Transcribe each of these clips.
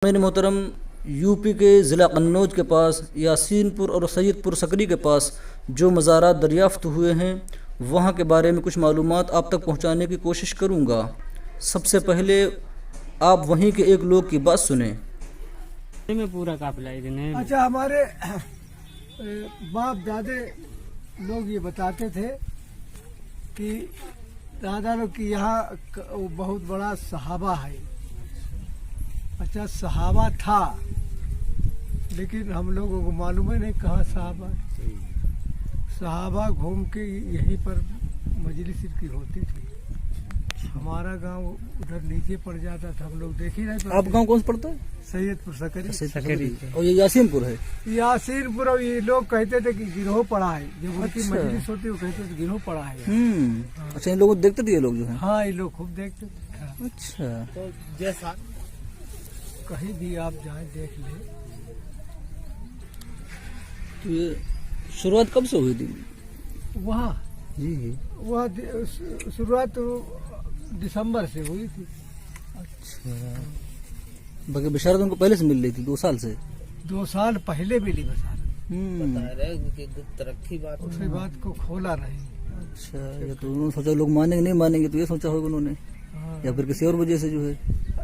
मेरे मोहतरम यूपी के ज़िला कन्नौज के पास यासीन पुर और सैयद पुर सकरी के पास जो मज़ारात दरियाफ़्त हुए हैं वहाँ के बारे में कुछ मालूमात आप तक पहुँचाने की कोशिश करूँगा। सबसे पहले आप वहीं के एक लोग की बात सुने। में पूरा काफिला इधर है। अच्छा, हमारे बाप दादे लोग ये बताते थे कि दादा लोग की यहाँ बहुत बड़ा सहाबा है। अच्छा, सहाबा था लेकिन हम लोगों को मालूम है नहीं कहाँ सहाबा। सहाबा घूम के यहीं पर मजलिस की होती थी। हमारा गांव उधर नीचे पड़ जाता था, हम लोग देख ही नहीं। आप गांव कौन सा पड़ता है? सैयदपुर सकरी। और ये यासीनपुर है। यासीनपुर। और ये लोग कहते थे कि गिरोह पड़ा है, जब उनकी अच्छा। मजलिस होती वो कहते थे गिरोह पड़ा है। अच्छा, इन लोगों को देखते थे ये लोग जो है। हाँ, ये लोग खूब देखते थे। अच्छा, तो जैसा कहीं भी आप जाए देख ले। तो ये शुरुआत कब से हुई थी? वहाँ जी, वह शुरुआत तो दिसंबर से हुई थी। अच्छा। बाकी बशारत उनको पहले से मिल रही थी 2 साल से। 2 साल पहले मिली बसारत। तरक्की बात उसी बात को खोला नहीं। अच्छा, ये तो उन्होंने सोचा लोग मानेंगे नहीं मानेंगे, तो ये सोचा होगा उन्होंने, हाँ। या फिर किसी और वजह से जो है।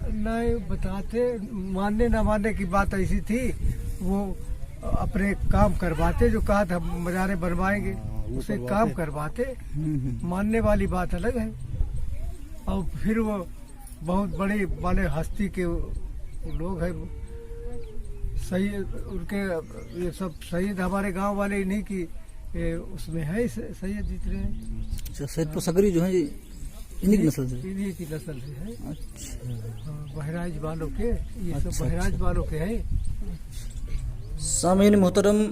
नहीं बताते, मानने न मानने की बात ऐसी थी। वो अपने काम करवाते, जो कहा था मजारे बनवाएंगे उसे काम करवाते। मानने वाली बात अलग है। और फिर वो बहुत बड़े वाले हस्ती के लोग हैं। सैयद उनके ये सब सैयद हमारे गांव वाले इन्हीं की उसमें है सैयद जितने। अच्छा, सैयदपुर सकरी जो है इन्हीं की नस्ल से। इन्हीं की नस्ल से है। अच्छा, हाँ, बहराइच वालों के, ये सब अच्छा, बहराइच वालों के हैं। सामीन मोहतरम,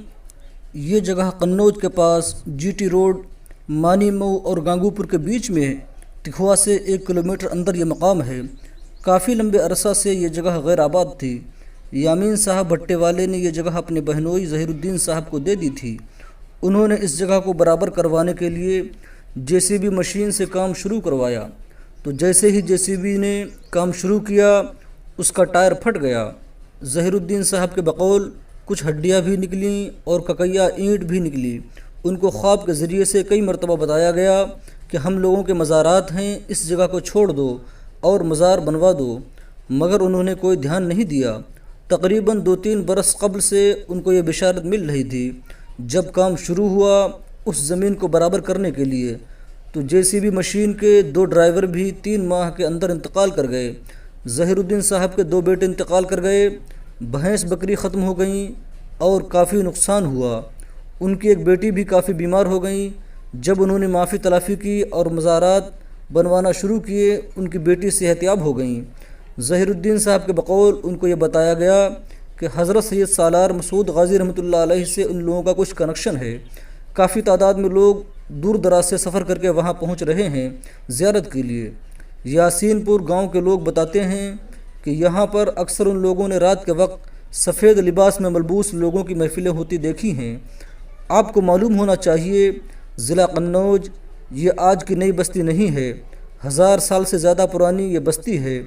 ये जगह कन्नौज के पास जीटी रोड मानी मऊ और गांगूपुर के बीच में है। तिखवा से 1 किलोमीटर अंदर ये मकाम है। काफ़ी लंबे अरसा से ये जगह गैर आबाद थी। यामीन साहब भट्टे वाले ने यह जगह अपने बहनोई ज़हीरुद्दीन साहब को दे दी थी। उन्होंने इस जगह को बराबर करवाने के लिए जेसीबी मशीन से काम शुरू करवाया। तो जैसे ही जेसीबी ने काम शुरू किया उसका टायर फट गया। ज़हीरुद्दीन साहब के बकौल कुछ हड्डियाँ भी निकलीं और ककैया ईंट भी निकली। उनको ख्वाब के ज़रिए से कई मरतबा बताया गया कि हम लोगों के मज़ारात हैं, इस जगह को छोड़ दो और मज़ार बनवा दो, मगर उन्होंने कोई ध्यान नहीं दिया। तकरीबन 2-3 बरस कबल से उनको ये बिशारत मिल रही थी। जब काम शुरू हुआ उस ज़मीन को बराबर करने के लिए, तो जेसीबी मशीन के 2 ड्राइवर भी 3 माह के अंदर इंतकाल कर गए। ज़हीरुद्दीन साहब के 2 बेटे इंतकाल कर गए। भैंस बकरी ख़त्म हो गई और काफ़ी नुकसान हुआ। उनकी एक बेटी भी काफ़ी बीमार हो गई। जब उन्होंने माफ़ी तलाफ़ी की और मज़ारात बनवाना शुरू किए, उनकी बेटी सेहतियाब हो गई। ज़हीरुद्दीन साहब के बकौल उनको ये बताया गया कि हज़रत सैयद सालार मसूद गाज़ी रहमतुल्लाह अलैह से उन लोगों का कुछ कनेक्शन है। काफ़ी तादाद में लोग दूर दराज से सफ़र करके वहाँ पहुँच रहे हैं ज़ियारत के लिए। यासीनपुर गांव के लोग बताते हैं कि यहाँ पर अक्सर उन लोगों ने रात के वक्त सफ़ेद लिबास में मलबूस लोगों की महफ़िलें होती देखी हैं। आपको मालूम होना चाहिए, ज़िला कन्नौज ये आज की नई बस्ती नहीं है, 1000 साल से ज़्यादा पुरानी ये बस्ती है।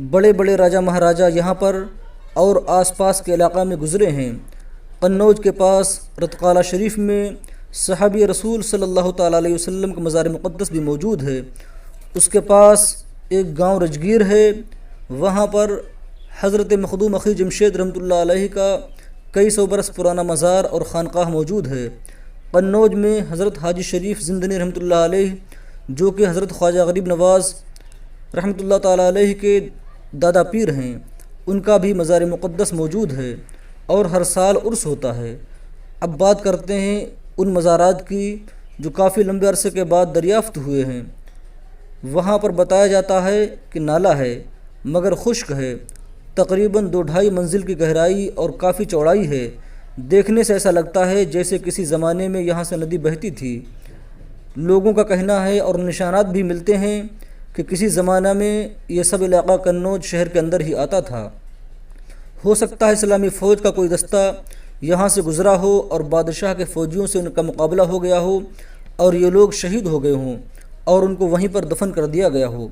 बड़े बड़े राजा महाराजा यहाँ पर और आसपास के इलाक़ा में गुज़रे हैं। कन्नौज के पास रतकाला शरीफ में सहाबी रसूल सल्लल्लाहु ताला अलैहि वसल्लम का मज़ार मुक़द्दस भी मौजूद है। उसके पास एक गांव रजगीर है, वहाँ पर हज़रत मखदूम अख़ी जमशेद रहमतुल्लाह अलैहि का कई सौ बरस पुराना मज़ार और ख़ानक़ाह मौजूद है। कन्नौज में हज़रत हाजी शरीफ ज़िंदनी रहमतुल्लाह अलैहि, जो कि हज़रत ख्वाजा गरीब नवाज़ रहमतुल्लाह ताला अलैहि के दादा पीर हैं, उनका भी मज़ार मुक़द्दस मौजूद है और हर साल उर्स होता है। अब बात करते हैं उन मज़ारात की जो काफ़ी लंबे अरसे के बाद दरियाफ़्त हुए हैं। वहाँ पर बताया जाता है कि नाला है मगर खुश्क है, तकरीबन 2-2.5 मंजिल की गहराई और काफ़ी चौड़ाई है। देखने से ऐसा लगता है जैसे किसी ज़माने में यहाँ से नदी बहती थी। लोगों का कहना है और निशानात भी मिलते हैं कि किसी ज़माना में ये सब इलाक़ा कन्नौज शहर के अंदर ही आता था। हो सकता है इस्लामी फ़ौज का कोई दस्ता यहाँ से गुज़रा हो और बादशाह के फ़ौजियों से उनका मुकाबला हो गया हो और ये लोग शहीद हो गए हों और उनको वहीं पर दफन कर दिया गया हो।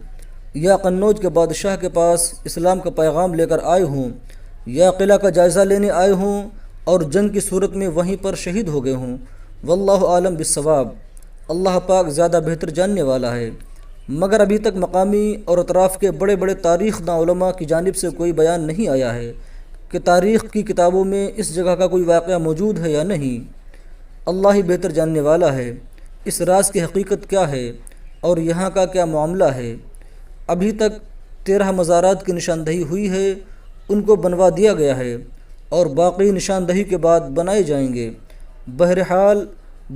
या कन्नौज के बादशाह के पास इस्लाम का पैगाम लेकर आए हों, یا قلعہ کا جائزہ لینے آئے ہوں اور جنگ کی صورت میں وہیں پر شہید ہو گئے ہوں۔ واللہ عالم بالصواب، اللہ پاک زیادہ بہتر جاننے والا ہے۔ مگر ابھی تک مقامی اور اطراف کے بڑے بڑے تاریخ داں علماء کی جانب سے کوئی بیان نہیں آیا ہے کہ تاریخ کی کتابوں میں اس جگہ کا کوئی واقعہ موجود ہے یا نہیں۔ اللہ ہی بہتر جاننے والا ہے اس راز کی حقیقت کیا ہے اور یہاں کا کیا معاملہ ہے۔ ابھی تک 13 مزارات کی نشاندہی ہوئی ہے، ان کو بنوا دیا گیا ہے اور باقی نشاندہی کے بعد بنائے جائیں گے۔ بہرحال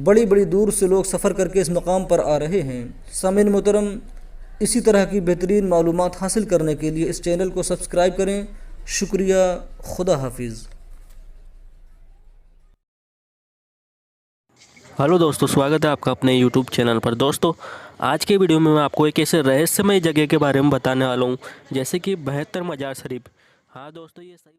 بڑی بڑی دور سے لوگ سفر کر کے اس مقام پر آ رہے ہیں۔ سامعین محترم، اسی طرح کی بہترین معلومات حاصل کرنے کے لیے اس چینل کو سبسکرائب کریں۔ شکریہ، خدا حافظ۔ ہلو دوستو، سواگت ہے آپ کا اپنے یوٹیوب چینل پر۔ دوستو، آج کے ویڈیو میں آپ کو ایک ایسے رہسیہمئی جگہ کے بارے میں بتانے والا ہوں جیسے کہ 72 مزار شریف۔ ہاں دوستو، یہ صحیح